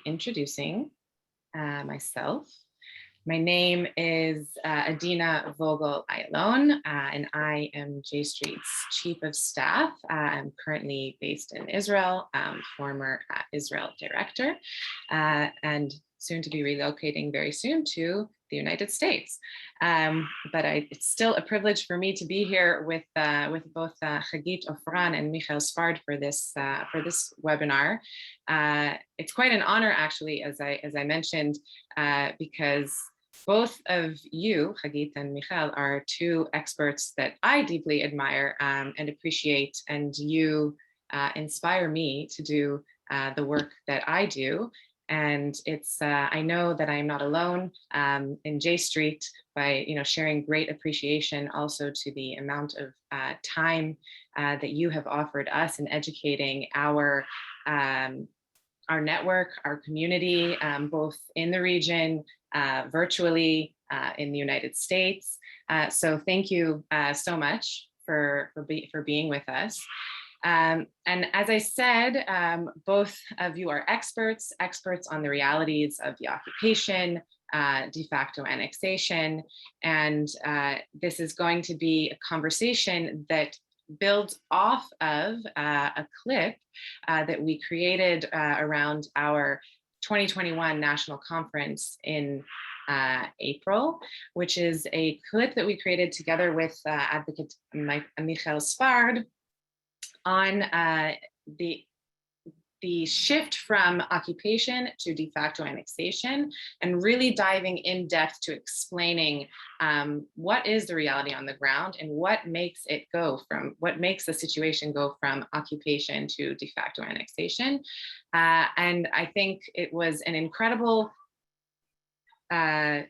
Introducing myself. My name is Adina Vogel-Ayalon, and I am J Street's Chief of Staff. I'm currently based in Israel, former Israel Director, and soon to be relocating very soon to the United States. But it's still a privilege for me to be here with both Hagit Ofran and Sfard for this webinar. It's quite an honor, actually, as I mentioned, because both of you, Hagit and Michal, are two experts that I deeply admire and appreciate, and you inspire me to do the work that I do. And it's I know that I'm not alone in J Street by sharing great appreciation also to the amount of time that you have offered us in educating our network, our community, both in the region, virtually in the United States. So thank you so much for being with us. And as I said, both of you are experts on the realities of the occupation, de facto annexation, and this is going to be a conversation that builds off of a clip that we created around our 2021 national conference in April, which is a clip that we created together with advocate Michal Sfard on the shift from occupation to de facto annexation, and really diving in depth to explaining what is the reality on the ground and what makes the situation go from occupation to de facto annexation. And I think it was an incredible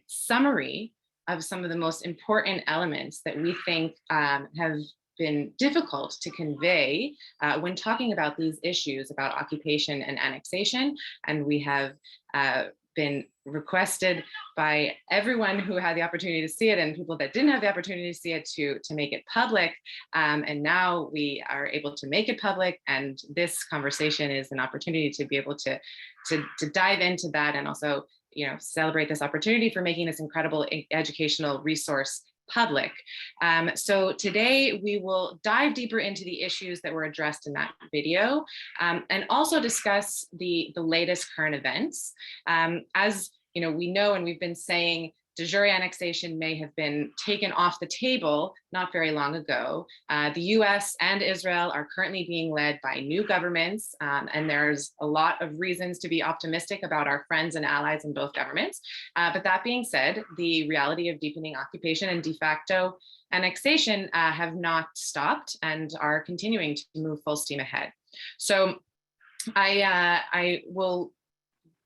summary of some of the most important elements that we think have been difficult to convey when talking about these issues about occupation and annexation. And we have been requested by everyone who had the opportunity to see it and people that didn't have the opportunity to see it to make it public. And now we are able to make it public. And this conversation is an opportunity to be able to dive into that and also celebrate this opportunity for making this incredible educational resource public. So today we will dive deeper into the issues that were addressed in that video, and also discuss the latest current events. As we know, and we've been saying, de jure annexation may have been taken off the table not very long ago. The US and Israel are currently being led by new governments, and there's a lot of reasons to be optimistic about our friends and allies in both governments. But that being said, the reality of deepening occupation and de facto annexation have not stopped and are continuing to move full steam ahead. So I will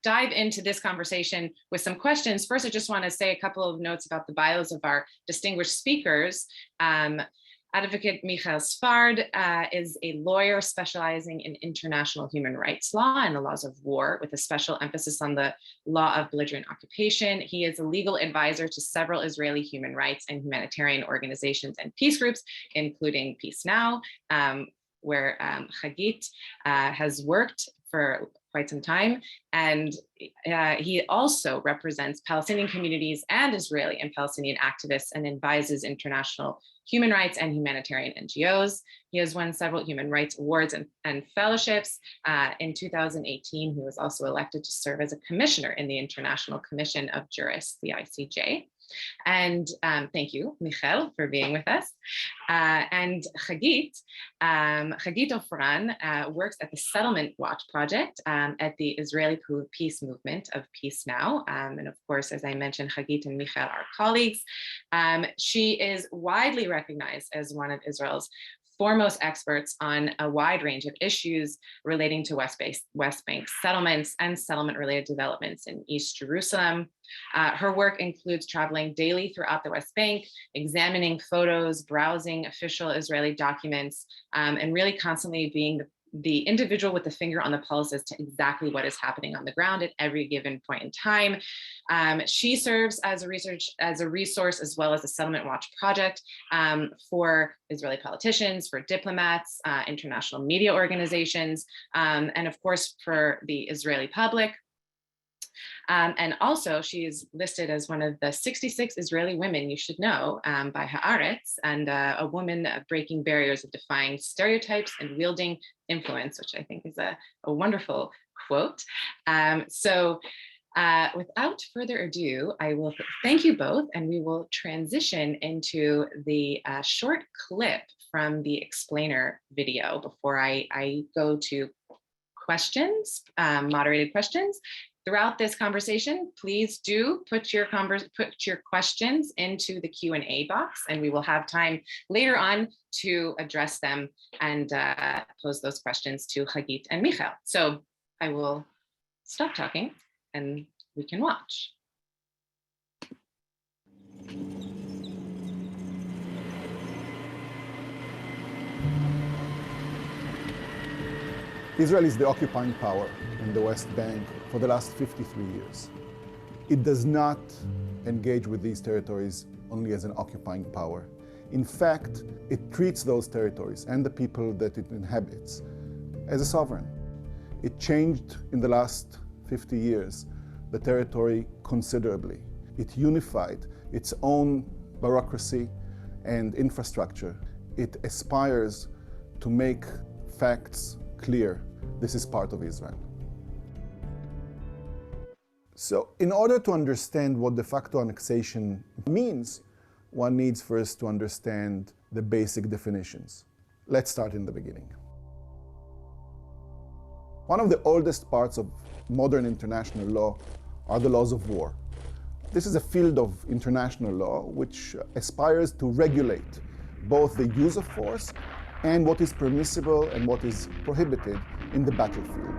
dive into this conversation with some questions. First, I just want to say a couple of notes about the bios of our distinguished speakers. Advocate Michal Sfard is a lawyer specializing in international human rights law and the laws of war, with a special emphasis on the law of belligerent occupation. He is a legal advisor to several Israeli human rights and humanitarian organizations and peace groups, including Peace Now, where Hagit has worked for quite some time. And he also represents Palestinian communities and Israeli and Palestinian activists and advises international human rights and humanitarian NGOs. He has won several human rights awards and fellowships. In 2018, he was also elected to serve as a commissioner in the International Commission of Jurists, the ICJ. And thank you, Michal, for being with us. And Hagit Ofran works at the Settlement Watch Project at the Israeli Peace Movement of Peace Now. And of course, as I mentioned, Hagit and Michal are colleagues. She is widely recognized as one of Israel's foremost experts on a wide range of issues relating to West Bank settlements and settlement-related developments in East Jerusalem. Her work includes traveling daily throughout the West Bank, examining photos, browsing official Israeli documents, and really constantly being the individual with the finger on the pulse as to exactly what is happening on the ground at every given point in time. She serves as a resource as well as the Settlement Watch Project for Israeli politicians, for diplomats, international media organizations, and of course for the Israeli public. And also, she's listed as one of the 66 Israeli women you should know by Haaretz, and a woman breaking barriers of defying stereotypes and wielding influence, which I think is a wonderful quote. Without further ado, I will thank you both, and we will transition into the short clip from the explainer video before I go to questions, moderated questions. Throughout this conversation, please do put your questions into the Q&A box, and we will have time later on to address them and pose those questions to Hagit and Michael. So I will stop talking and we can watch. Israel is the occupying power in the West Bank for the last 53 years. It does not engage with these territories only as an occupying power. In fact, it treats those territories and the people that it inhabits as a sovereign. It changed in the last 50 years the territory considerably. It unified its own bureaucracy and infrastructure. It aspires to make facts clear. This is part of Israel. So in order to understand what de facto annexation means, one needs first to understand the basic definitions. Let's start in the beginning. One of the oldest parts of modern international law are the laws of war. This is a field of international law which aspires to regulate both the use of force and what is permissible and what is prohibited in the battlefield.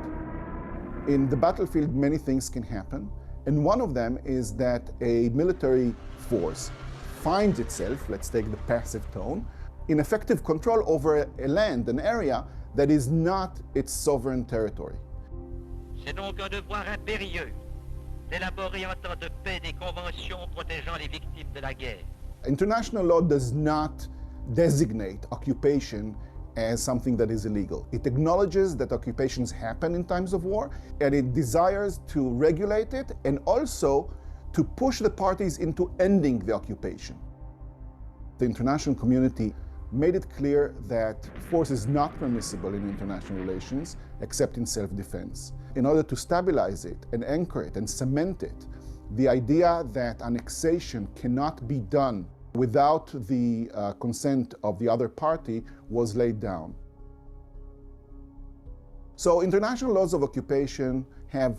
In the battlefield, many things can happen, and one of them is that a military force finds itself, let's take the passive tone, in effective control over a land, an area that is not its sovereign territory. C'est donc un devoir impérieux d'élaborer en temps de paix des conventions protégeant les victimes de la guerre. International law does not designate occupation as something that is illegal. It acknowledges that occupations happen in times of war, and it desires to regulate it and also to push the parties into ending the occupation. The international community made it clear that force is not permissible in international relations except in self-defense. In order to stabilize it and anchor it and cement it, the idea that annexation cannot be done without the consent of the other party was laid down. So international laws of occupation have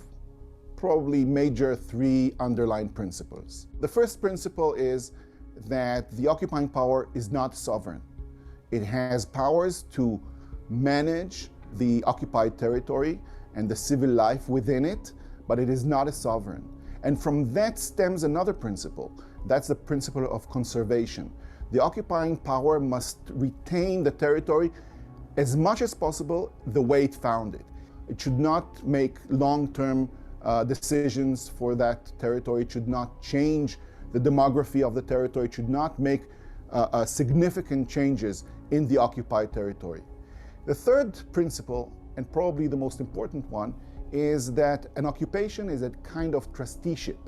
probably major three underlying principles. The first principle is that the occupying power is not sovereign. It has powers to manage the occupied territory and the civil life within it, but it is not a sovereign. And from that stems another principle. That's the principle of conservation. The occupying power must retain the territory as much as possible the way it found it. It should not make long-term decisions for that territory. It should not change the demography of the territory. It should not make significant changes in the occupied territory. The third principle, and probably the most important one, is that an occupation is a kind of trusteeship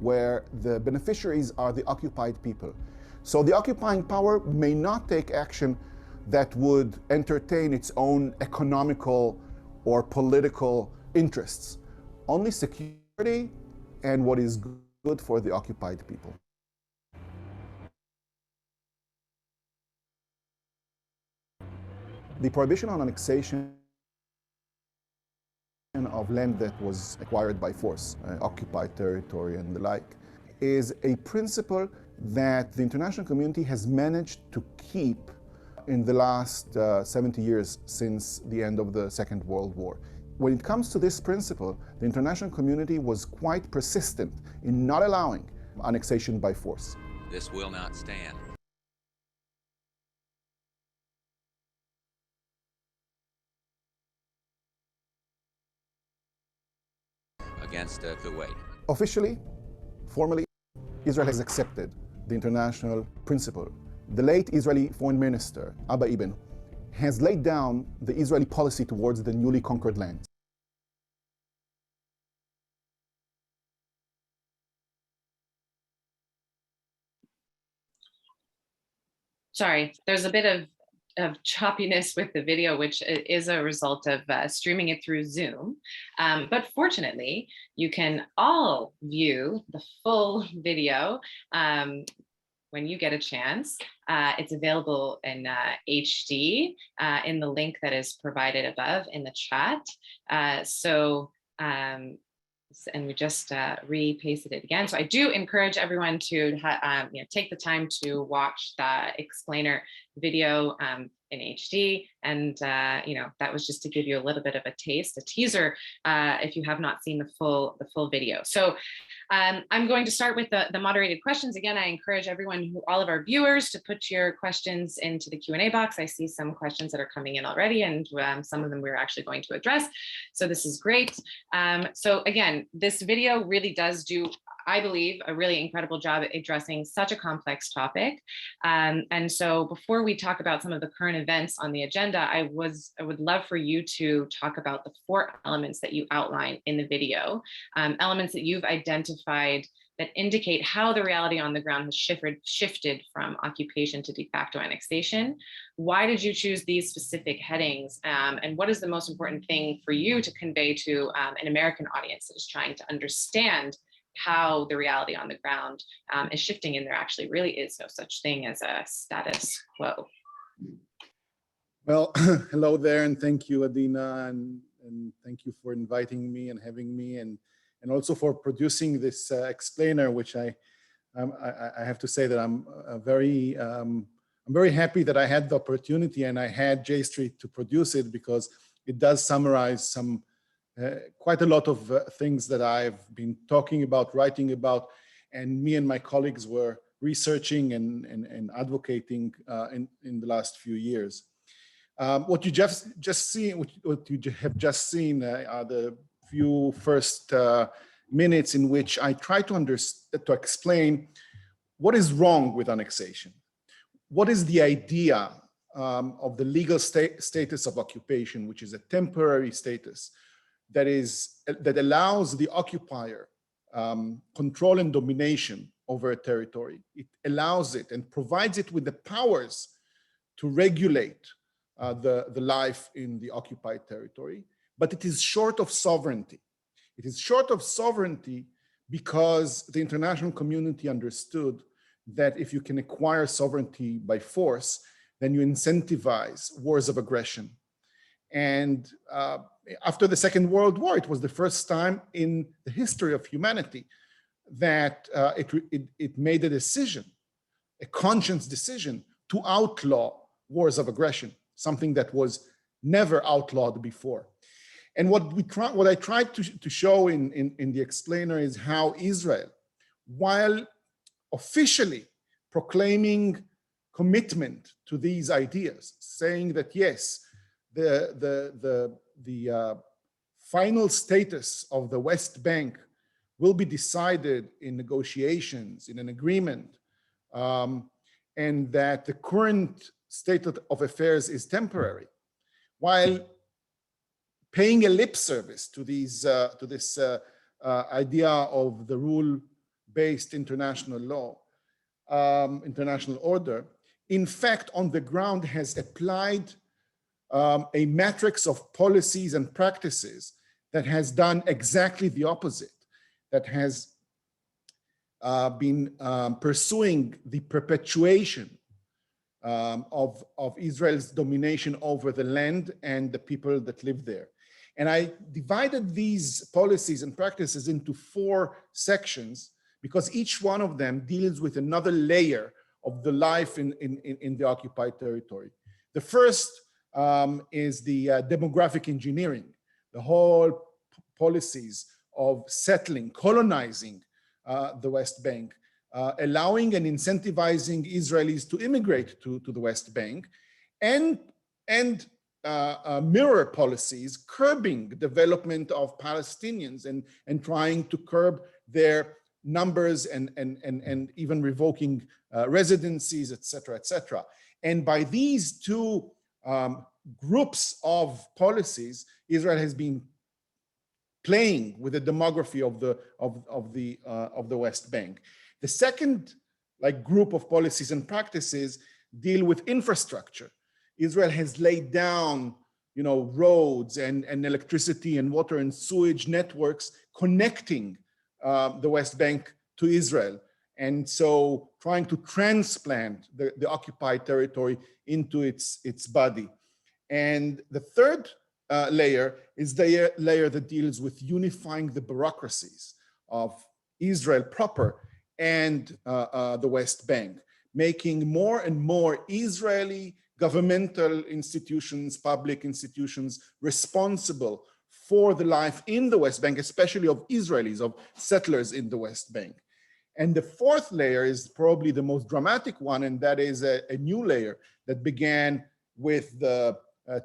where the beneficiaries are the occupied people. So the occupying power may not take action that would entertain its own economical or political interests, only security and what is good for the occupied people. The prohibition on annexation of land that was acquired by force, occupied territory and the like, is a principle that the international community has managed to keep in the last 70 years since the end of the Second World War. When it comes to this principle, the international community was quite persistent in not allowing annexation by force. This will not stand. Against Kuwait. Officially, formally, Israel has accepted the international principle. The late Israeli foreign minister, Abba Eban, has laid down the Israeli policy towards the newly conquered lands. Sorry, there's a bit of choppiness with the video, which is a result of streaming it through Zoom. But fortunately, you can all view the full video when you get a chance. It's available in HD in the link that is provided above in the chat. And we just re-pasted it again. So I do encourage everyone to take the time to watch the explainer video in HD. And that was just to give you a little bit of a taste, a teaser, if you have not seen the full video. So I'm going to start with the moderated questions. Again, I encourage everyone, all of our viewers, to put your questions into the Q&A box. I see some questions that are coming in already, and some of them we're actually going to address. So this is great. So again, this video really does do, I believe, a really incredible job at addressing such a complex topic. And so before we talk about some of the current events on the agenda, I would love for you to talk about the 4 elements that you outline in the video, elements that you've identified that indicate how the reality on the ground has shifted from occupation to de facto annexation. Why did you choose these specific headings? And what is the most important thing for you to convey to an American audience that is trying to understand how the reality on the ground is shifting, and there actually really is no such thing as a status quo? Well, hello there, and thank you, Adina, and thank you for inviting me and having me, and also for producing this explainer, which I have to say that I'm very happy that I had the opportunity and I had J Street to produce it, because it does summarize some quite a lot of things that I've been talking about, writing about, and me and my colleagues were researching and advocating in the last few years. What you what you have just seen are the few first minutes in which I try to explain what is wrong with annexation. What is the idea of the legal status of occupation, which is a temporary status that allows the occupier control and domination over a territory. It allows it and provides it with the powers to regulate the life in the occupied territory, but it is short of sovereignty. It is short of sovereignty because the international community understood that if you can acquire sovereignty by force, then you incentivize wars of aggression. And after the Second World War, it was the first time in the history of humanity that it made a decision, a conscious decision, to outlaw wars of aggression, something that was never outlawed before. And what I tried to show in the explainer is how Israel, while officially proclaiming commitment to these ideas, saying that yes, the final status of the West Bank will be decided in negotiations, in an agreement, and that the current state of affairs is temporary, while paying a lip service to this idea of the rule-based international law, international order, in fact, on the ground has applied a matrix of policies and practices that has done exactly the opposite, that has been pursuing the perpetuation of Israel's domination over the land and the people that live there. And I divided these policies and practices into 4 sections because each one of them deals with another layer of the life in the occupied territory. The first is the demographic engineering, the whole policies of settling, colonizing the West Bank, allowing and incentivizing Israelis to immigrate to the West Bank, and mirror policies curbing development of Palestinians and trying to curb their numbers and even revoking residencies, et cetera, et cetera. And by these 2 groups of policies, Israel has been playing with the demography of the West Bank. The second group of policies and practices deal with infrastructure. Israel has laid down, roads and electricity and water and sewage networks connecting the West Bank to Israel. And so trying to transplant the occupied territory into its body. And the third layer is the layer that deals with unifying the bureaucracies of Israel proper and the West Bank, making more and more Israeli governmental institutions, public institutions responsible for the life in the West Bank, especially of Israelis, of settlers in the West Bank. And the fourth layer is probably the most dramatic one, and that is a new layer that began with the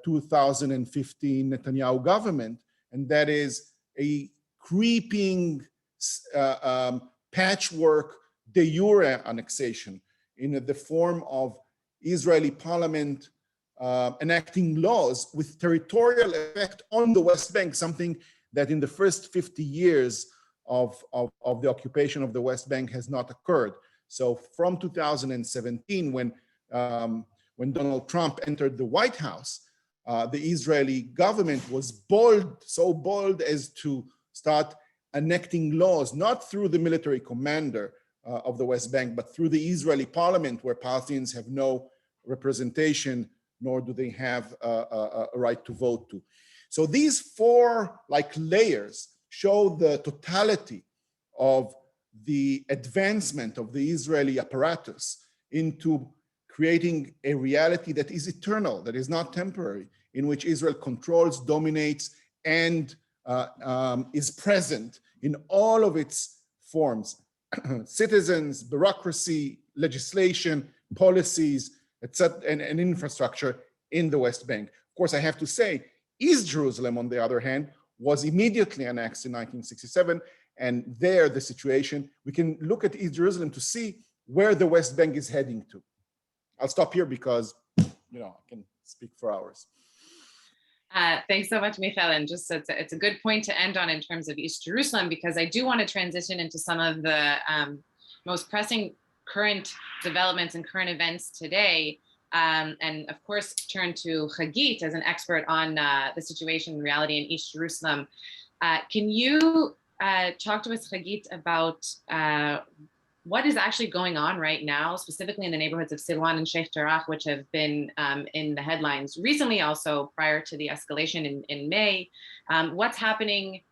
2015 Netanyahu government, and that is a creeping patchwork de jure annexation in the form of Israeli parliament enacting laws with territorial effect on the West Bank, something that in the first 50 years of the occupation of the West Bank has not occurred. So from 2017, when Donald Trump entered the White House, the Israeli government was bold, so bold as to start enacting laws, not through the military commander of the West Bank, but through the Israeli parliament, where Palestinians have no representation, nor do they have a right to vote to. So these four layers show the totality of the advancement of the Israeli apparatus into creating a reality that is eternal, that is not temporary, in which Israel controls, dominates, and is present in all of its forms: citizens, bureaucracy, legislation, policies, etc., and infrastructure in the West Bank. Of course, I have to say, East Jerusalem, on the other hand, was immediately annexed in 1967, and there the situation, we can look at East Jerusalem to see where the West Bank is heading to. I'll stop here because, I can speak for hours. Thanks so much, Michael. And just it's a good point to end on in terms of East Jerusalem, because I do want to transition into some of the most pressing current developments and current events today. And of course, turn to Hagit as an expert on the situation and reality in East Jerusalem. Can you talk to us, Hagit, about what is actually going on right now, specifically in the neighborhoods of Silwan and Sheikh Jarrah, which have been in the headlines recently, also prior to the escalation in May? What's happening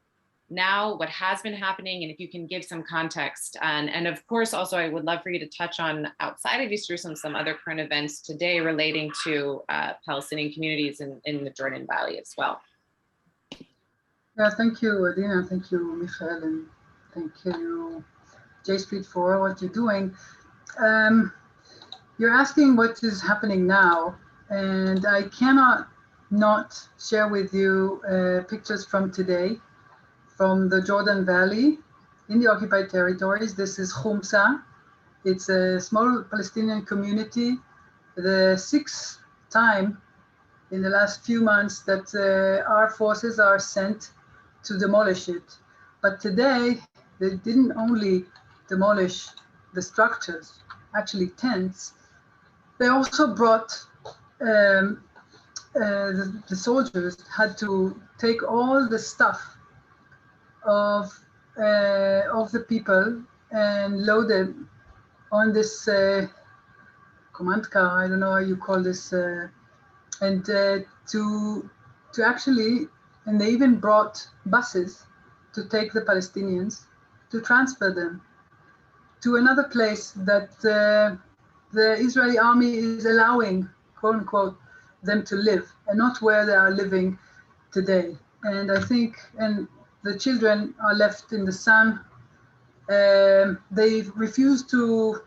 now, what has been happening, and if you can give some context. And of course, also, I would love for you to touch on, outside of East Jerusalem, some other current events today relating to Palestinian communities in the Jordan Valley as well. Yeah, thank you, Adina. Thank you, Michael, and thank you, J Street, for what you're doing. You're asking what is happening now, and I cannot not share with you pictures from today, from the Jordan Valley in the occupied territories. This is Khumsa. It's a small Palestinian community, the sixth time in the last few months that our forces are sent to demolish it. But today, they didn't only demolish the structures, actually tents, they also brought, the soldiers had to take all the stuff of the people and load them on this command car, I don't know how you call this, and to actually, and they even brought buses to take the Palestinians to transfer them to another place that the Israeli army is allowing, quote unquote, them to live, and not where they are living today. And I think, and the children are left in the sun. They refuse to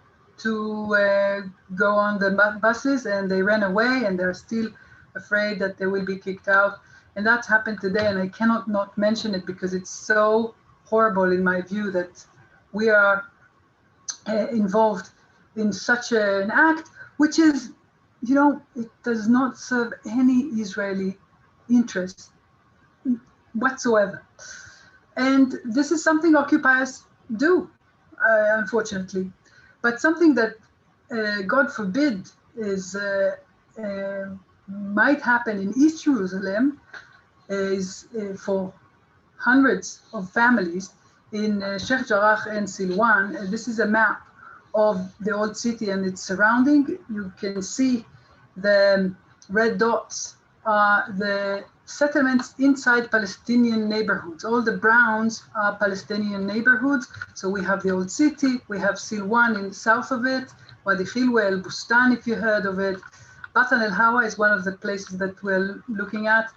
go on the buses, and they ran away, and they're still afraid that they will be kicked out. And that's happened today, and I cannot not mention it because it's so horrible in my view that we are involved in such an act, which is, it does not serve any Israeli interest whatsoever. And this is something occupiers do, unfortunately, but something that, God forbid, might happen in East Jerusalem is for hundreds of families in Sheikh Jarrah and Silwan. This is a map of the old city and its surrounding. You can see the red dots are the settlements inside Palestinian neighborhoods. All the browns are Palestinian neighborhoods. So we have the old city, we have Silwan in the south of it, Wadi Khilwe, El Bustan, if you heard of it. Batan El Hawa is one of the places that we're looking at.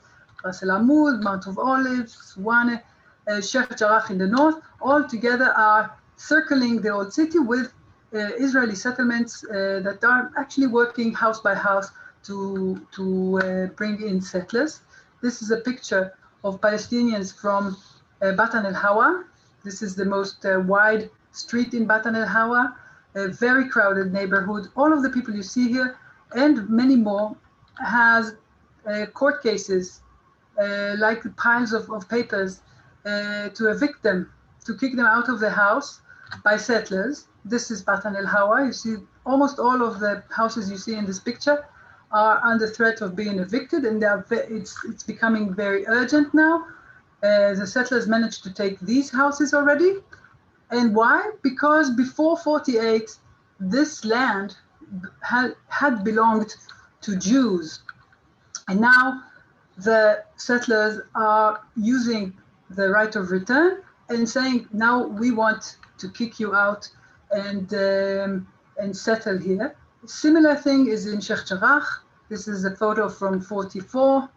Ras El Amud, Mount of Olives, Wane, Sheikh Jarrah in the north, all together are circling the old city with Israeli settlements that are actually working house by house to bring in settlers. This is a picture of Palestinians from Batan El Hawa. This is the most wide street in Batan El Hawa, a very crowded neighborhood. All of the people you see here and many more has court cases, like piles of papers to evict them, to kick them out of the house by settlers. This is Batan El Hawa. You see almost all of the houses you see in this picture are under threat of being evicted, and it's becoming very urgent now. The settlers managed to take these houses already. And why? Because before 48, this land had belonged to Jews. And now the settlers are using the right of return and saying, now we want to kick you out and settle here. Similar thing is in Sheikh Jarrah. This is a photo from 44.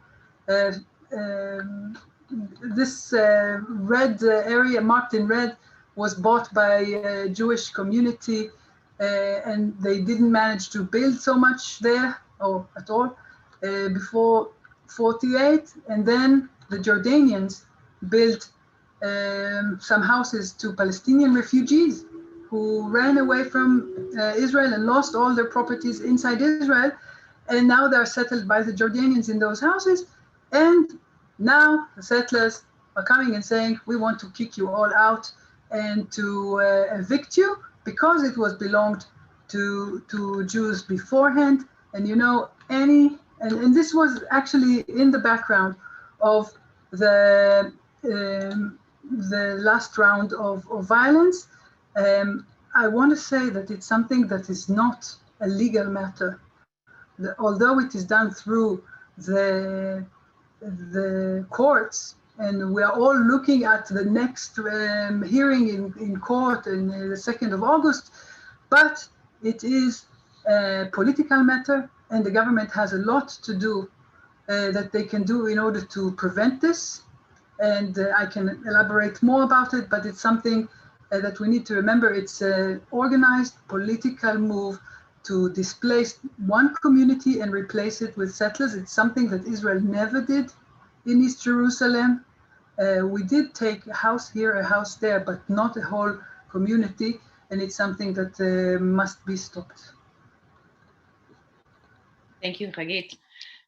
This red area marked in red was bought by a Jewish community, and they didn't manage to build so much there or at all before 48. And then the Jordanians built some houses to Palestinian refugees who ran away from Israel and lost all their properties inside Israel. And now they're settled by the Jordanians in those houses. And now the settlers are coming and saying, we want to kick you all out and to evict you because it was belonged to Jews beforehand. And you know, and this was actually in the background of the last round of violence. I want to say that it's something that is not a legal matter. Although it is done through the courts, and we are all looking at the next hearing in court in the 2nd of August, but it is a political matter, and the government has a lot to do that they can do in order to prevent this. And I can elaborate more about it, but it's something that we need to remember. It's an organized political move to displace one community and replace it with settlers. It's something that Israel never did in East Jerusalem. We did take a house here, a house there, but not a whole community, and it's something that must be stopped. Thank you, Hagit.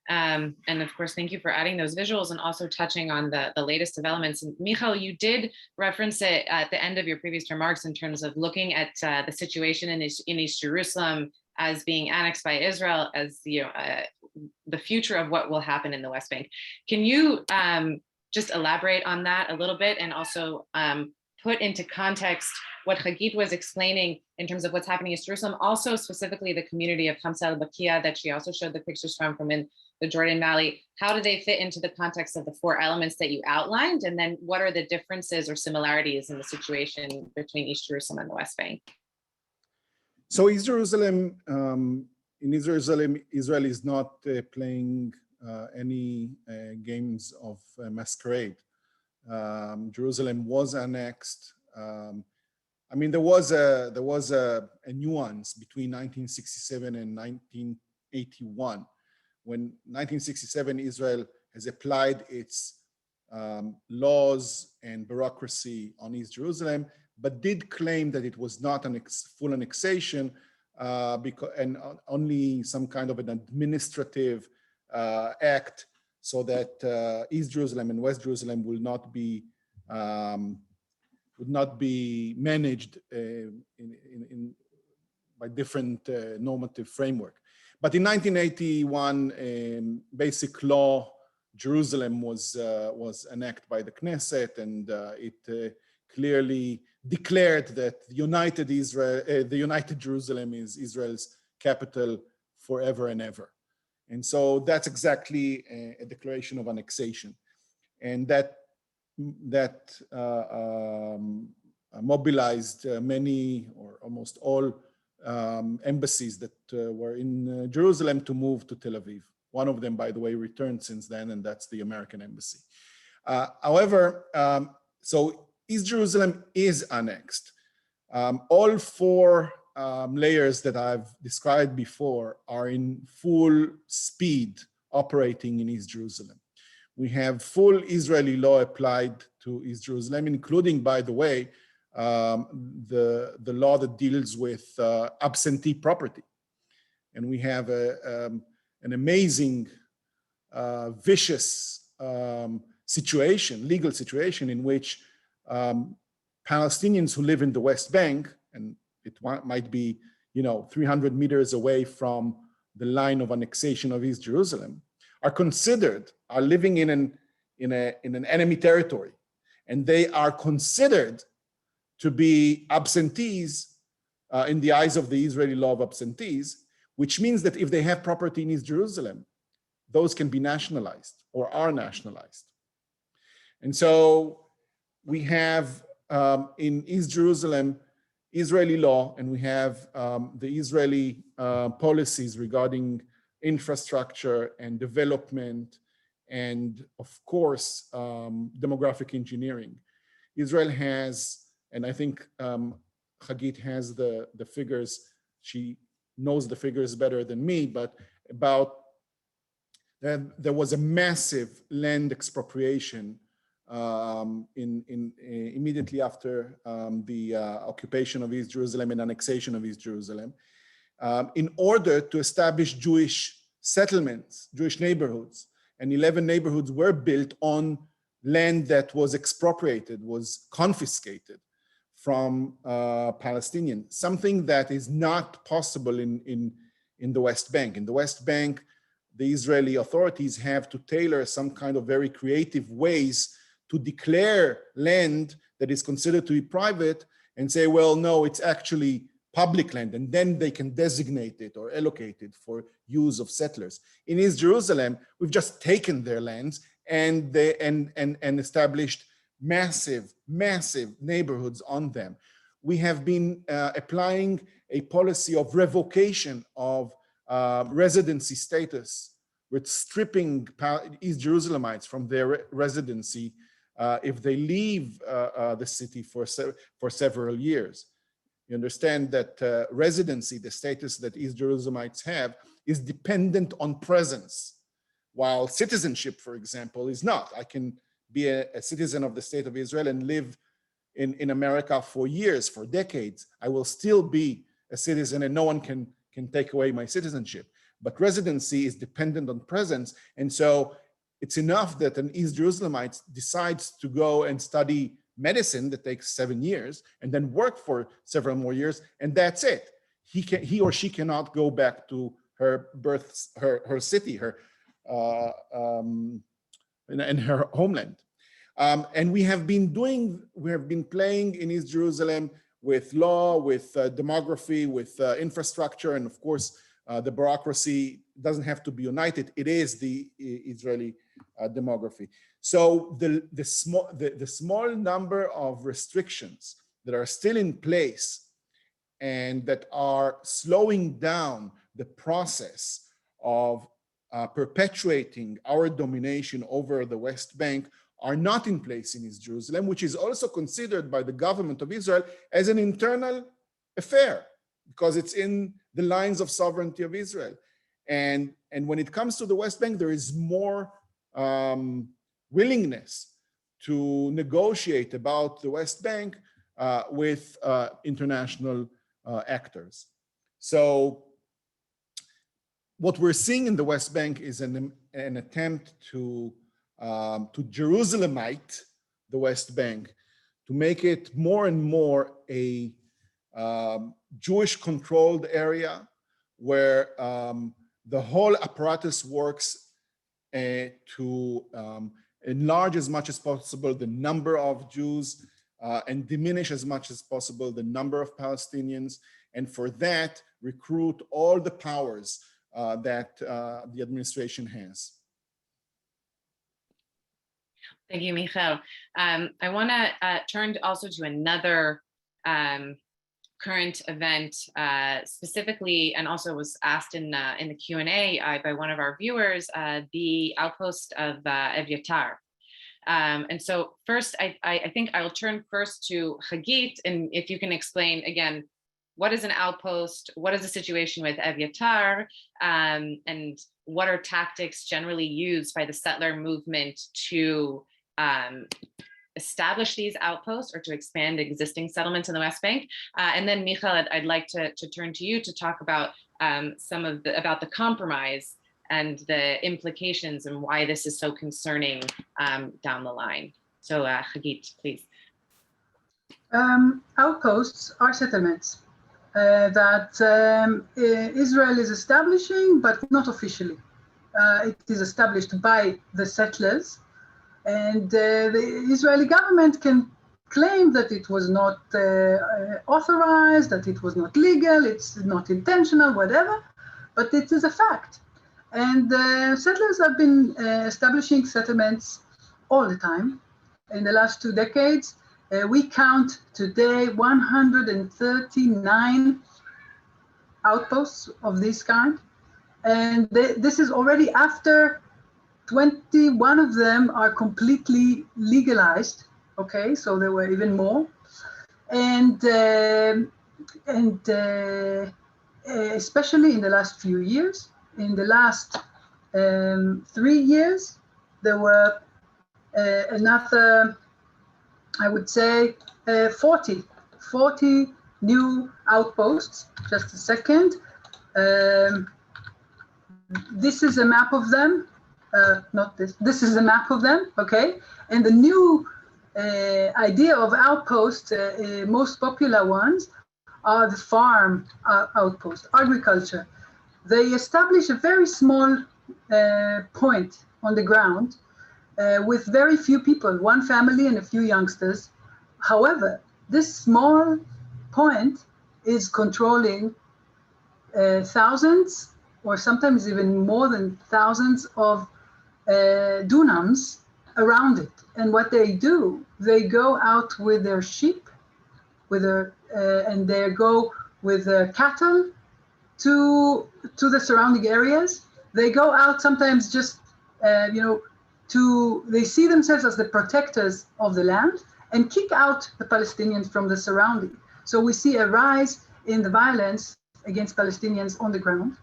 And of course, thank you for adding those visuals and also touching on the latest developments. And Michal, you did reference it at the end of your previous remarks in terms of looking at the situation in East Jerusalem as being annexed by Israel, as the future of what will happen in the West Bank. Can you just elaborate on that a little bit, and also put into context what Hagit was explaining in terms of what's happening in East Jerusalem, also specifically the community of Khamsa al-Bakia that she also showed the pictures from in the Jordan Valley? How do they fit into the context of the 4 elements that you outlined? And then what are the differences or similarities in the situation between East Jerusalem and the West Bank? So East Jerusalem, in Israel is not playing any games of masquerade. Jerusalem was annexed. I mean, there was a nuance between 1967 and 1981. When 1967, Israel has applied its laws and bureaucracy on East Jerusalem, but did claim that it was not a full annexation and only some kind of an administrative act, so that East Jerusalem and West Jerusalem would not be managed by different normative framework. But in 1981, basic law, Jerusalem was enacted by the Knesset, and it clearly declared that the United Jerusalem is Israel's capital forever and ever. And so that's exactly a declaration of annexation. And that mobilized many or almost all embassies that were in Jerusalem to move to Tel Aviv. One of them, by the way, returned since then, and that's the American embassy. However, so East Jerusalem is annexed. All four layers that I've described before are in full speed operating in East Jerusalem. We have full Israeli law applied to East Jerusalem, including, by the way, the law that deals with absentee property. And we have an amazing, vicious legal situation in which Palestinians who live in the West Bank, and it might be 300 meters away from the line of annexation of East Jerusalem, are living in an enemy territory, and they are considered to be absentees in the eyes of the Israeli law of absentees, which means that if they have property in East Jerusalem, those can be nationalized or are nationalized. And so we have in East Jerusalem Israeli law, and we have the Israeli policies regarding infrastructure and development, and of course, demographic engineering. Israel has, and I think Hagit has the figures, she knows the figures better than me, but there was a massive land expropriation immediately after the occupation of East Jerusalem and annexation of East Jerusalem, in order to establish Jewish settlements, Jewish neighborhoods. And 11 neighborhoods were built on land that was expropriated, was confiscated from Palestinians, something that is not possible in the West Bank. In the West Bank, the Israeli authorities have to tailor some kind of very creative ways to declare land that is considered to be private and say, well, no, it's actually public land, and then they can designate it or allocate it for use of settlers. In East Jerusalem, we've just taken their lands and established massive neighborhoods on them. We have been applying a policy of revocation of residency status, with stripping East Jerusalemites from their residency if they leave the city for several years. You understand that residency, the status that East Jerusalemites have, is dependent on presence, while citizenship, for example, is not. I can be a citizen of the state of Israel and live in America for years, for decades. I will still be a citizen, and no one can take away my citizenship. But residency is dependent on presence, and so it's enough that an East Jerusalemite decides to go and study medicine that takes 7 years and then work for several more years, and that's it. He or she cannot go back to her her city, and her homeland. And we have been playing in East Jerusalem with law, with demography, with infrastructure, and of course, the bureaucracy doesn't have to be united. It is the Israeli demography. So the small number of restrictions that are still in place and that are slowing down the process of perpetuating our domination over the West Bank are not in place in East Jerusalem, which is also considered by the government of Israel as an internal affair, because it's in the lines of sovereignty of Israel. And when it comes to the West Bank, there is more willingness to negotiate about the West Bank with international actors. So what we're seeing in the West Bank is an attempt to Jerusalemite the West Bank, to make it more and more a Jewish-controlled area where the whole apparatus works to enlarge as much as possible the number of Jews and diminish as much as possible the number of Palestinians, and for that recruit all the powers that the administration has. Thank you, Michal. I want to turn also to another current event, specifically, and also was asked in the Q&A by one of our viewers, the outpost of Evyatar. And so first, I think I'll turn first to Hagit, and if you can explain again, what is an outpost? What is the situation with Evyatar? And what are tactics generally used by the settler movement to establish these outposts or to expand existing settlements in the West Bank? And then Michal, I'd like to turn to you to talk about about the compromise and the implications and why this is so concerning down the line. So Hagit, please. Outposts are settlements that Israel is establishing, but not officially. It is established by the settlers, and the Israeli government can claim that it was not authorized, that it was not legal, it's not intentional, whatever, but it is a fact. And settlers have been establishing settlements all the time. In the last 2 decades, we count today 139 outposts of this kind. And this is already after 21 of them are completely legalized. Okay, so there were even more. And especially in the last few years, in the last 3 years, there were another, I would say, 40 new outposts. Just a second. This is a map of them. Not this. This is a map of them, okay? And the new idea of outposts, most popular ones, are the farm outposts, agriculture. They establish a very small point on the ground with very few people, one family and a few youngsters. However, this small point is controlling thousands, or sometimes even more than thousands of dunams around it. And what they do, they go out with their sheep, and they go with their cattle to the surrounding areas. They go out sometimes just, they see themselves as the protectors of the land and kick out the Palestinians from the surrounding. So we see a rise in the violence against Palestinians on the ground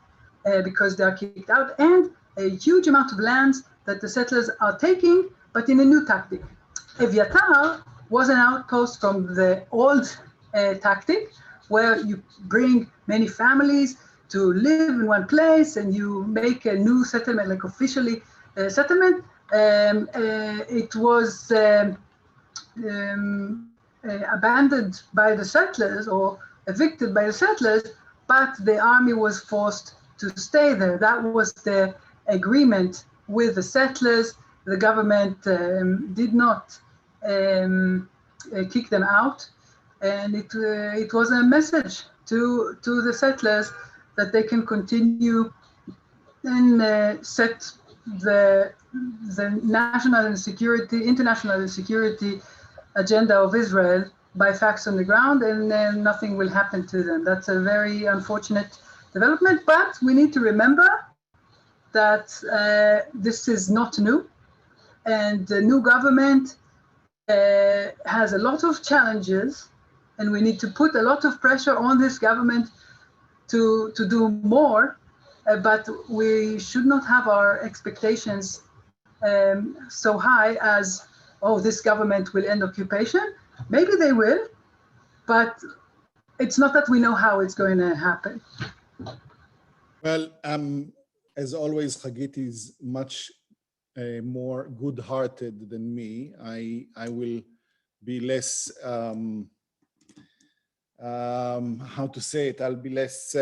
because they are kicked out, and a huge amount of lands that the settlers are taking, but in a new tactic. Evyatar was an outpost from the old tactic, where you bring many families to live in one place and you make a new settlement, like officially settlement. It was abandoned by the settlers or evicted by the settlers, but the army was forced to stay there. That was the agreement with the settlers. The government did not kick them out, and it was a message to the settlers that they can continue and set the national and security, international and security agenda of Israel by facts on the ground, and then nothing will happen to them. That's a very unfortunate development, but we need to remember that this is not new, and the new government has a lot of challenges, and we need to put a lot of pressure on this government to do more, but we should not have our expectations so high as, oh, this government will end occupation. Maybe they will, but it's not that we know how it's going to happen. Well, as always, Hagit is much more good-hearted than me. I will be less, how to say it, I'll be less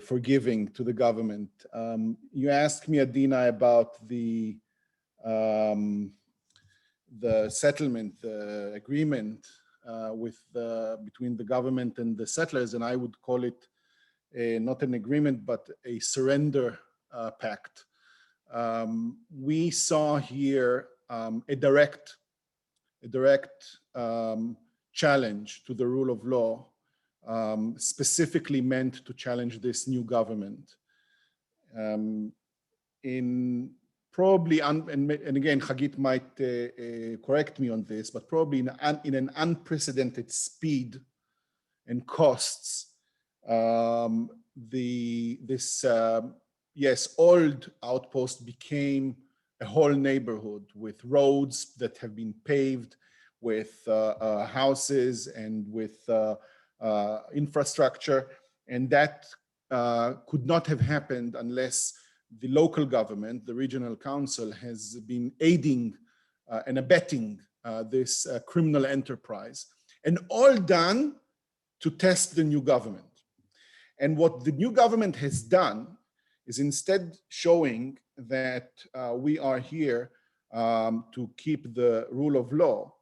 forgiving to the government. You asked me, Adina, about the settlement agreement between the government and the settlers, and I would call it not an agreement, but a surrender pact. We saw here a direct challenge to the rule of law, specifically meant to challenge this new government. In probably, and again, Hagit might correct me on this, but probably in an unprecedented speed and costs, this old outpost became a whole neighborhood with roads that have been paved, with houses and with infrastructure, and that could not have happened unless the local government, the regional council, has been aiding and abetting this criminal enterprise, and all done to test the new government. And what the new government has done is instead showing that we are here to keep the rule of law,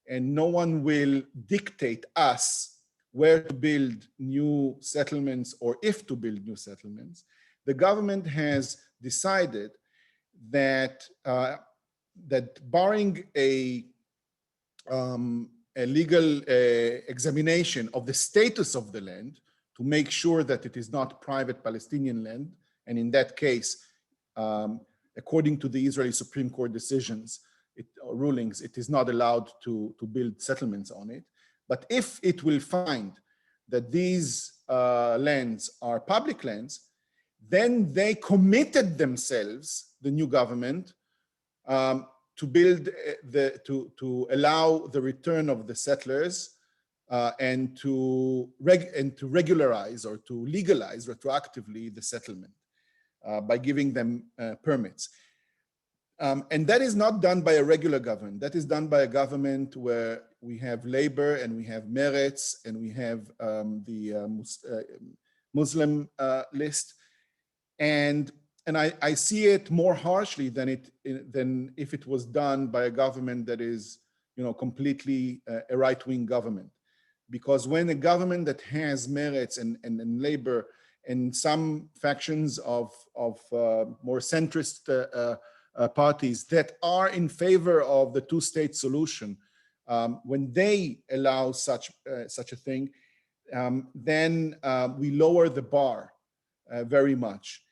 and no one will dictate us where to build new settlements or if to build new settlements. The government has decided that barring a legal examination of the status of the land to make sure that it is not private Palestinian land, and in that case, according to the Israeli Supreme Court decisions, rulings, it is not allowed to build settlements on it. But if it will find that these lands are public lands, then they committed themselves, the new government, to build to allow the return of the settlers and to regularize or to legalize retroactively the settlement by giving them permits. And that is not done by a regular government. That is done by a government where we have labor and we have Meretz and we have the Muslim list. And I see it more harshly than if it was done by a government that is, completely a right-wing government. Because when a government that has Meretz and labor and some factions of more centrist parties that are in favor of the two-state solution, when they allow such a thing, then we lower the bar very much.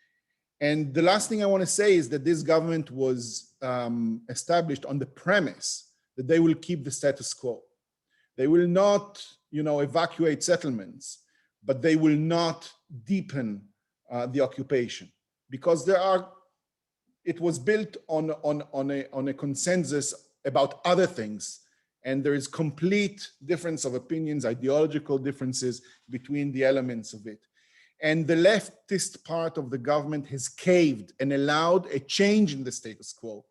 And the last thing I want to say is that this government was established on the premise that they will keep the status quo. They will not, evacuate settlements, but they will not deepen the occupation, because it was built on a consensus about other things, and there is complete difference of opinions, ideological differences between the elements of it. And the leftist part of the government has caved and allowed a change in the status quo.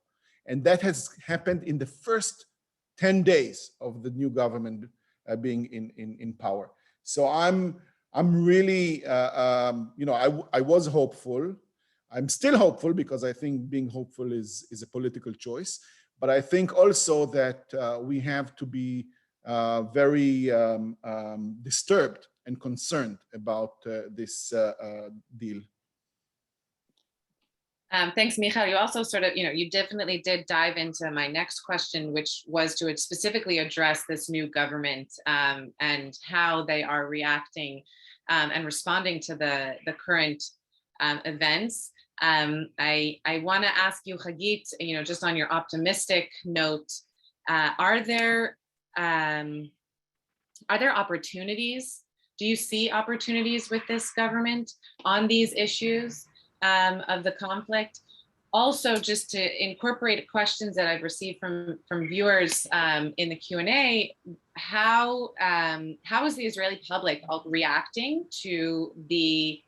And that has happened in the first 10 days of the new government being in power. So I'm really, I was hopeful. I'm still hopeful because I think being hopeful is a political choice. But I think also that we have to be very disturbed and concerned about this deal. Thanks, Michal. You also you definitely did dive into my next question, which was to specifically address this new government and how they are reacting and responding to the current events. I want to ask you, Hagit, just on your optimistic note, are there opportunities? Do you see opportunities with this government on these issues of the conflict? Also, just to incorporate questions that I've received from viewers in the Q&A, how is the Israeli public reacting to the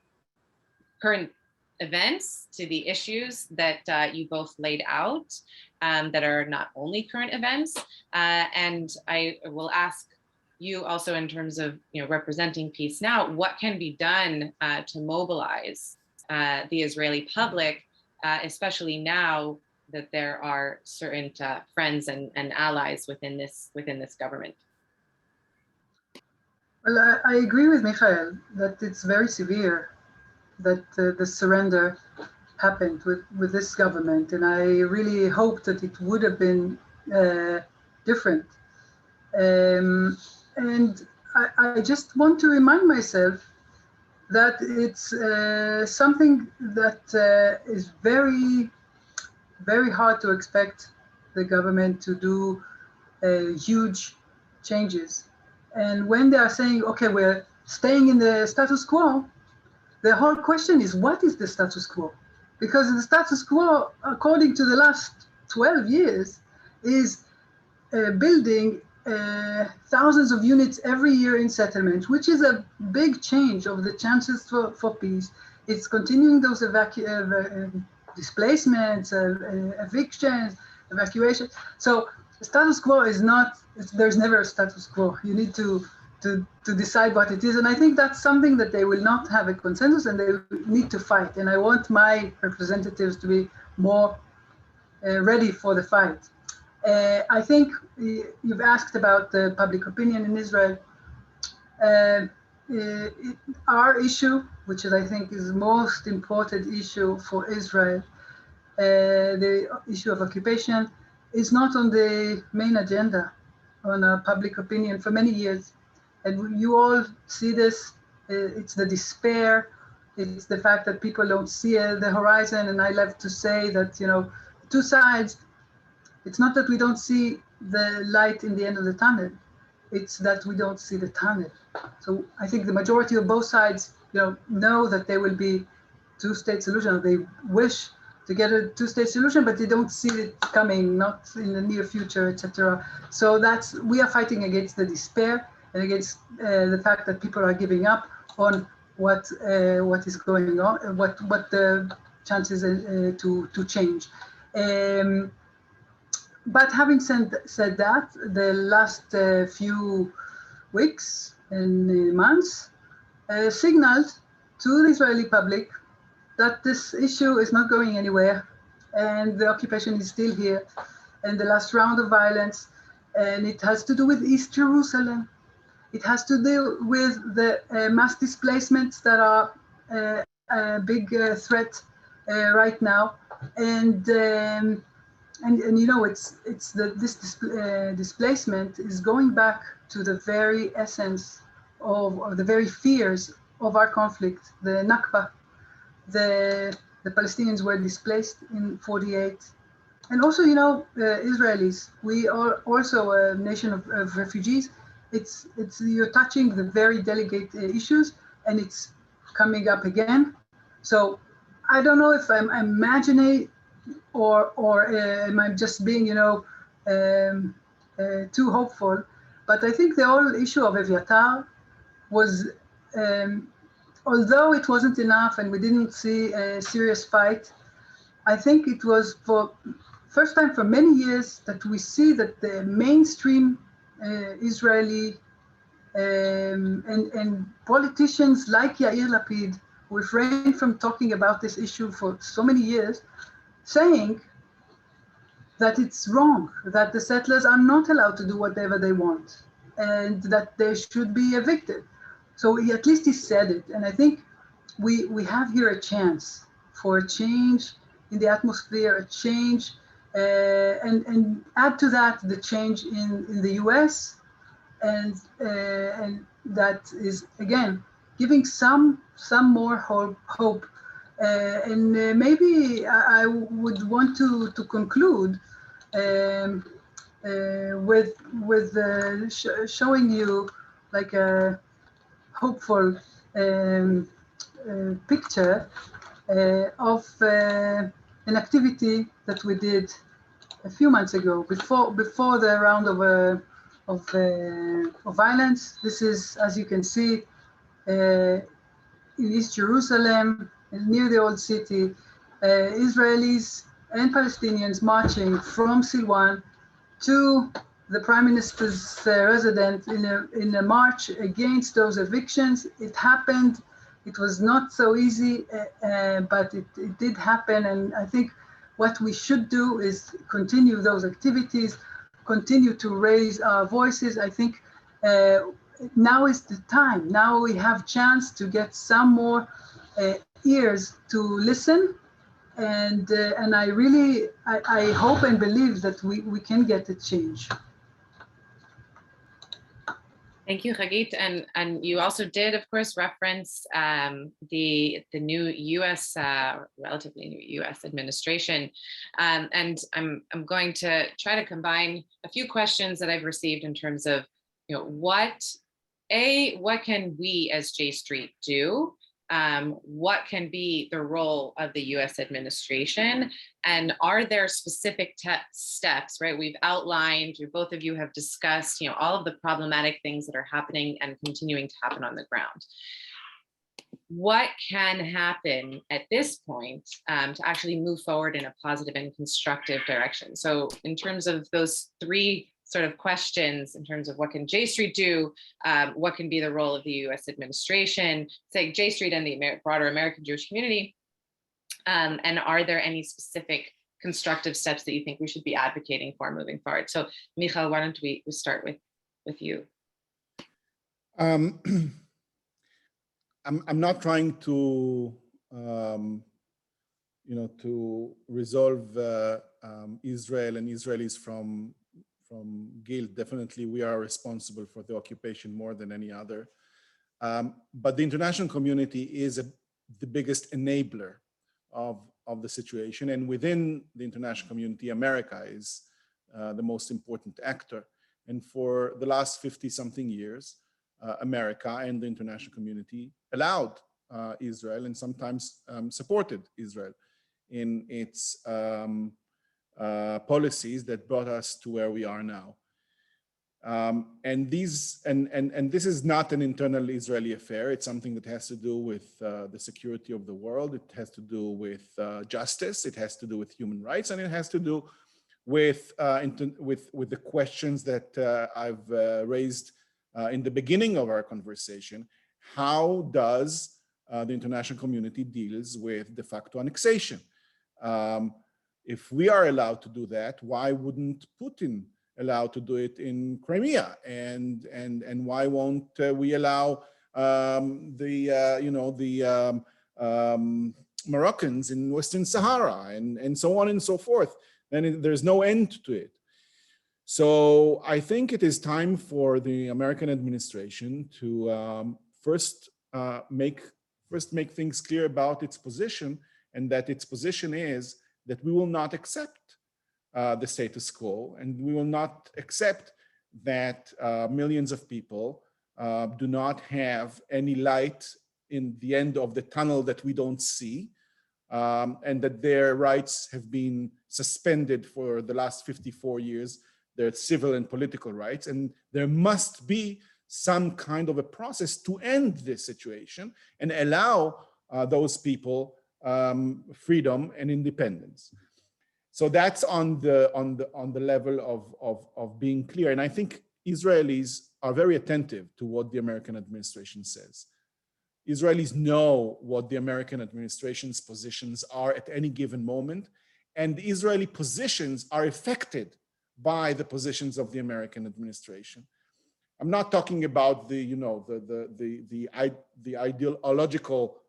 current events, to the issues that you both laid out, that are not only current events? And I will ask you also, in terms of representing Peace Now, what can be done to mobilize the Israeli public, especially now that there are certain friends and allies within this government? Well, I agree with Michael that it's very severe that the surrender happened with this government, and I really hope that it would have been different. And I just want to remind myself that it's something that is very, very hard to expect the government to do huge changes. And when they are saying, okay, we're staying in the status quo, the whole question is, what is the status quo? Because the status quo, according to the last 12 years, is building thousands of units every year in settlements, which is a big change of the chances for peace. It's continuing those displacements, evictions, evacuations. So the status quo is not, there's never a status quo. You need to decide what it is. And I think that's something that they will not have a consensus and they need to fight. And I want my representatives to be more ready for the fight. I think you've asked about the public opinion in Israel. Our issue, which is I think is the most important issue for Israel, the issue of occupation, is not on the main agenda on public opinion for many years. And you all see this, it's the despair, it's the fact that people don't see the horizon. And I love to say that, two sides, it's not that we don't see the light in the end of the tunnel, it's that we don't see the tunnel. So I think the majority of both sides, know that there will be two-state solution. They wish to get a two-state solution, but they don't see it coming, not in the near future, etc. So we are fighting against the despair and against the fact that people are giving up on what is going on, what the chances to change. But having said that, the last few weeks and months signaled to the Israeli public that this issue is not going anywhere and the occupation is still here, and the last round of violence, and it has to do with East Jerusalem. It has to do with the mass displacements that are a big threat right now. And this displacement is going back to the very essence of the very fears of our conflict, the Nakba. The Palestinians were displaced in 48. And also, Israelis, we are also a nation of refugees. You're touching the very delicate issues, and it's coming up again. So I don't know if I'm imagining or am I just being, too hopeful. But I think the whole issue of Eviatar was, although it wasn't enough and we didn't see a serious fight, I think it was for first time for many years that we see that the mainstream Israeli and politicians like Yair Lapid, who refrained from talking about this issue for so many years, saying that it's wrong, that the settlers are not allowed to do whatever they want, and that they should be evicted. So at least he said it. And I think we have here a chance for a change in the atmosphere, a change, and add to that the change in the US, and that is, again, giving some more hope. And maybe I would want to conclude with showing you like a hopeful picture of an activity that we did a few months ago, before the round of violence. This is, as you can see, in East Jerusalem, near the old city, Israelis and Palestinians marching from Silwan to the Prime Minister's residence in a march against those evictions. It happened. It was not so easy, but it did happen. And I think what we should do is continue those activities, continue to raise our voices. I think now is the time. Now we have chance to get some more ears to listen. And I really, I hope and believe that we can get a change. Thank you, Hagit. And you also did, of course, reference the new U.S. Relatively new U.S. administration, and I'm going to try to combine a few questions that I've received in terms of, what can we as J Street do? What can be the role of the U.S. administration, and are there specific steps, right? We've outlined, both of you have discussed, all of the problematic things that are happening and continuing to happen on the ground. What can happen at this point to actually move forward in a positive and constructive direction? So in terms of those three sort of questions, in terms of what can J Street do, what can be the role of the U.S. administration, say J Street and the broader American Jewish community, and are there any specific constructive steps that you think we should be advocating for moving forward? So Michal, why don't we start with you? I'm not trying to to resolve Israel and Israelis from guilt. Definitely, we are responsible for the occupation more than any other. But the international community is the biggest enabler of the situation. And within the international community, America is the most important actor. And for the last 50-something years, America and the international community allowed Israel and sometimes supported Israel in its policies that brought us to where we are now. And this is not an internal Israeli affair. It's something that has to do with the security of the world. It has to do with justice. It has to do with human rights, and it has to do with the questions that I've raised in the beginning of our conversation. How does the international community deals with de facto annexation? If we are allowed to do that, why wouldn't Putin allow to do it in Crimea? And why won't we allow Moroccans in Western Sahara and so on and so forth? And there's no end to it. So I think it is time for the American administration to first make things clear about its position, and that its position is that we will not accept the status quo, and we will not accept that millions of people do not have any light in the end of the tunnel that we don't see, and that their rights have been suspended for the last 54 years, their civil and political rights, and there must be some kind of a process to end this situation and allow those people freedom and independence. So that's on the level of being clear. And I think Israelis are very attentive to what the American administration says. Israelis know what the American administration's positions are at any given moment, and the Israeli positions are affected by the positions of the American administration. I'm not talking about the ideological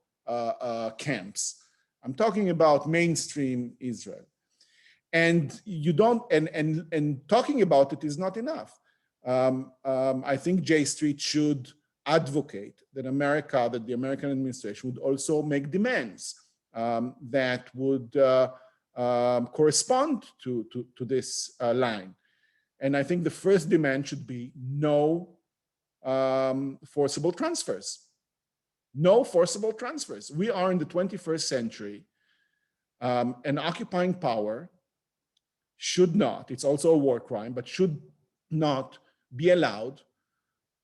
camps. I'm talking about mainstream Israel. And you don't, and talking about it is not enough. I think J Street should advocate that the American administration would also make demands that would correspond to this line. And I think the first demand should be no forcible transfers. No forcible transfers. We are in the 21st century. An occupying power should not, it's also a war crime, but should not be allowed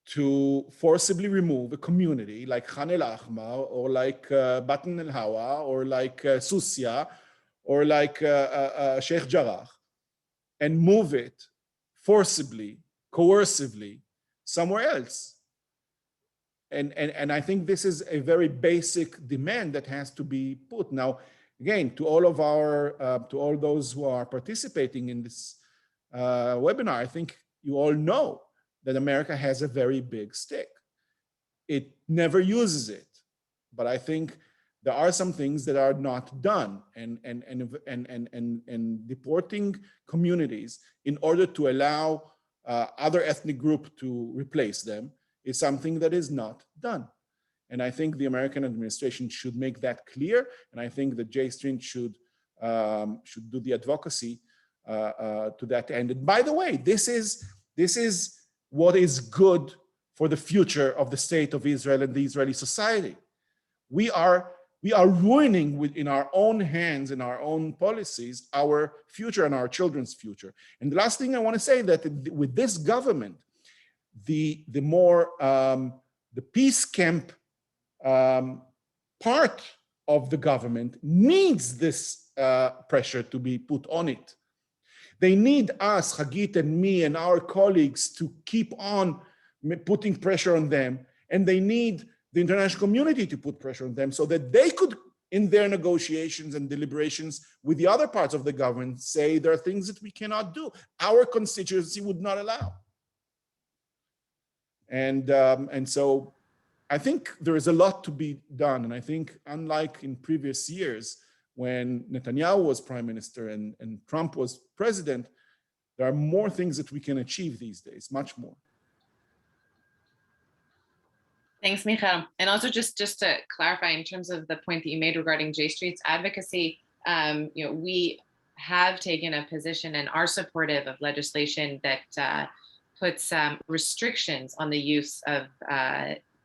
to forcibly remove a community like Khan el-Ahmar, or like Batn el-Hawa, or like Susia, or like Sheikh Jarrah, and move it forcibly, coercively somewhere else. And I think this is a very basic demand that has to be put. Now, again, to all those who are participating in this webinar, I think you all know that America has a very big stick. It never uses it, but I think there are some things that are not done, and deporting communities in order to allow other ethnic group to replace them is something that is not done. And I think the American administration should make that clear. And I think that J Street should do the advocacy to that end. And by the way, this is what is good for the future of the state of Israel and the Israeli society. We are ruining in our own hands, in our own policies, our future and our children's future. And the last thing I want to say that with this government, the peace camp part of the government needs this pressure to be put on it. They need us, Hagit and me and our colleagues, to keep on putting pressure on them, and they need the international community to put pressure on them so that they could, in their negotiations and deliberations with the other parts of the government, say there are things that we cannot do. Our constituency would not allow. And so I think there is a lot to be done. And I think unlike in previous years, when Netanyahu was prime minister and Trump was president, there are more things that we can achieve these days, much more. Thanks, Michael. And also just to clarify in terms of the point that you made regarding J Street's advocacy, we have taken a position and are supportive of legislation that puts restrictions on the use of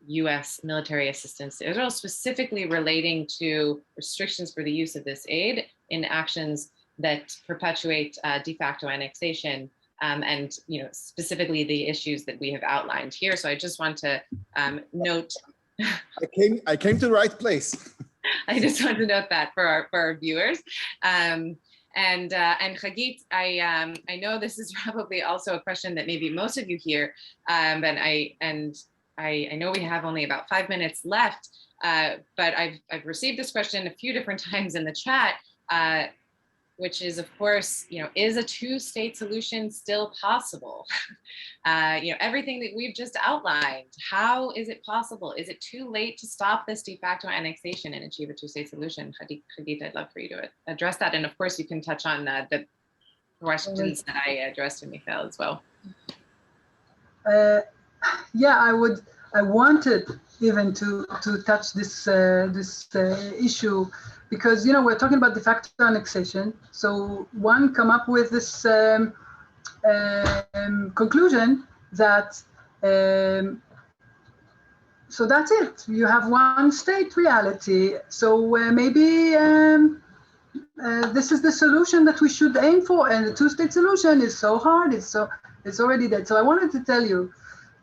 U.S. military assistance to Israel, specifically relating to restrictions for the use of this aid in actions that perpetuate de facto annexation, and specifically the issues that we have outlined here. So I just want to note. I came to the right place. I just want to note that for our viewers. And Hagit, I know this is probably also a question that maybe most of you hear, but I know we have only about 5 minutes left, but I've received this question a few different times in the chat, which is, of course, is a two-state solution still possible? Everything that we've just outlined, how is it possible? Is it too late to stop this de facto annexation and achieve a two-state solution? Hagit, I'd love for you to address that. And of course, you can touch on the questions that I addressed to Michael as well. Yeah, I wanted even to touch this issue, because we're talking about de facto annexation. So one come up with this conclusion that so that's it. You have one state reality. So maybe this is the solution that we should aim for, and the two-state solution is so hard. It's already dead. So I wanted to tell you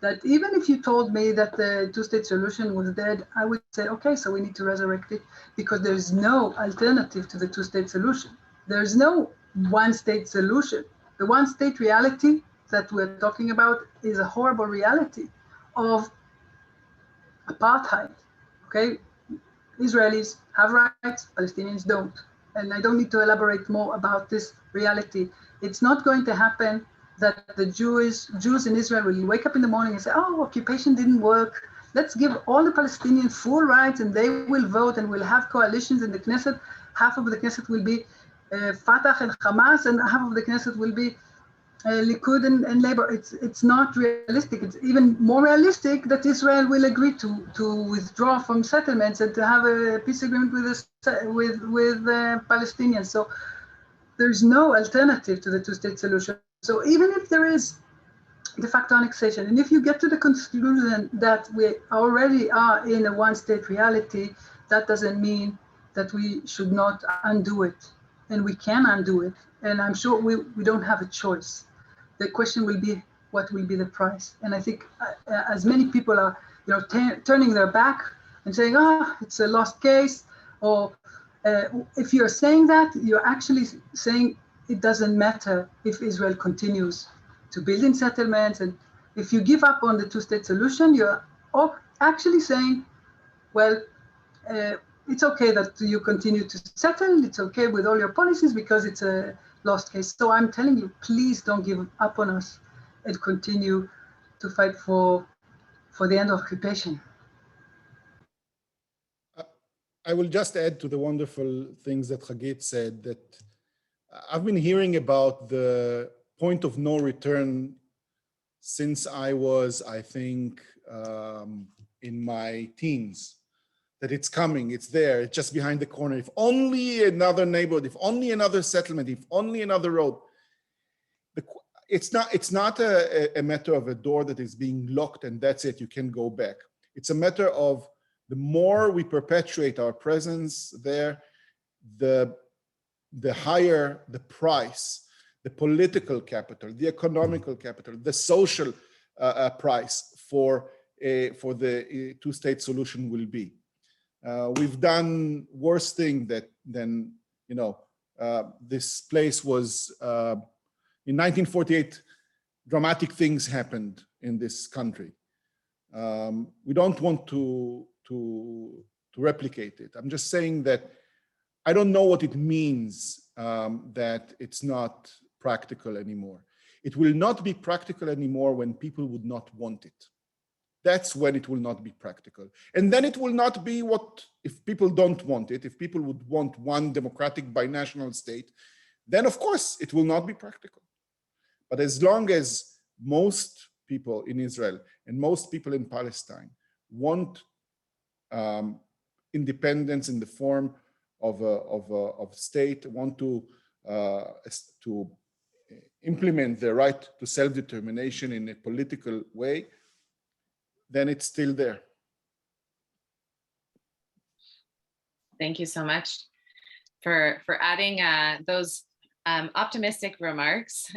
that even if you told me that the two-state solution was dead, I would say, okay, so we need to resurrect it, because there's no alternative to the two-state solution. There's no one-state solution. The one-state reality that we're talking about is a horrible reality of apartheid, okay? Israelis have rights, Palestinians don't. And I don't need to elaborate more about this reality. It's not going to happen that the Jews in Israel will wake up in the morning and say, oh, occupation didn't work. Let's give all the Palestinians full rights and they will vote and we'll have coalitions in the Knesset. Half of the Knesset will be Fatah and Hamas, and half of the Knesset will be Likud and Labour. It's not realistic. It's even more realistic that Israel will agree to withdraw from settlements and to have a peace agreement with Palestinians. So there's no alternative to the two-state solution. So even if there is de facto annexation, and if you get to the conclusion that we already are in a one-state reality, that doesn't mean that we should not undo it. And we can undo it. And I'm sure we don't have a choice. The question will be, what will be the price? And I think as many people are turning their back and saying, it's a lost case, or if you're saying that, you're actually saying it doesn't matter if Israel continues to building settlements. And if you give up on the two-state solution, you're actually saying, well, it's okay that you continue to settle. It's okay with all your policies because it's a lost case. So I'm telling you, please don't give up on us and continue to fight for the end of occupation. I will just add to the wonderful things that Hagit said, that I've been hearing about the point of no return since I was, I think, in my teens, that it's coming, it's there, it's just behind the corner. If only another neighborhood, if only another settlement, if only another road. It's not a matter of a door that is being locked and that's it, you can go back. It's a matter of the more we perpetuate our presence there, the higher the price, the political capital, the economical capital, the social price for the two-state solution will be. We've done worse thing than this place was, in 1948, dramatic things happened in this country. We don't want to replicate it. I'm just saying that I don't know what it means that it's not practical anymore. It will not be practical anymore when people would not want it. That's when it will not be practical. And then it will not be what, if people don't want it, if people would want one democratic binational state, then of course it will not be practical. But as long as most people in Israel and most people in Palestine want independence in the form of state, want to implement the right to self-determination in a political way, then it's still there. Thank you so much for adding those optimistic remarks,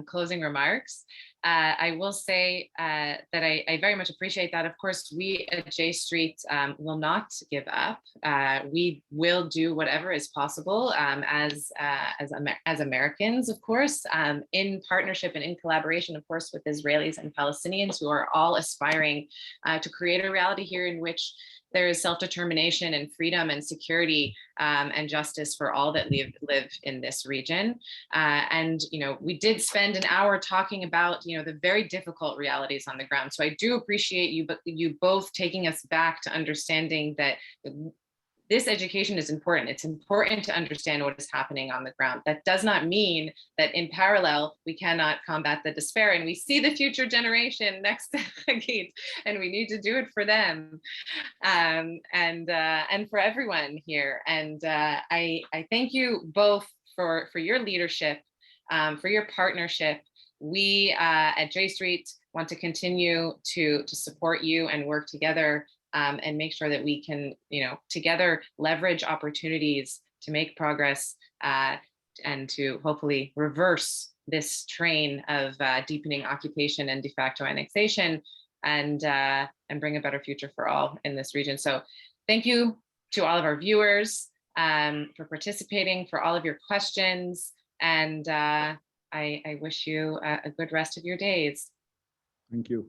closing remarks. I will say that I very much appreciate that. Of course, we at J Street will not give up. We will do whatever is possible as Americans, of course, in partnership and in collaboration, of course, with Israelis and Palestinians who are all aspiring to create a reality here in which there is self-determination and freedom and security and justice for all that live in this region. And we did spend an hour talking about the very difficult realities on the ground. So I do appreciate you both taking us back to understanding that this education is important. It's important to understand what is happening on the ground. That does not mean that in parallel, we cannot combat the despair. And we see the future generation next to Hagit, and we need to do it for them and for everyone here. And I thank you both for your leadership, for your partnership. We at J Street want to continue to support you and work together and make sure that we can, together leverage opportunities to make progress and to hopefully reverse this train of deepening occupation and de facto annexation and bring a better future for all in this region. So thank you to all of our viewers for participating, for all of your questions, and I wish you a good rest of your days. Thank you.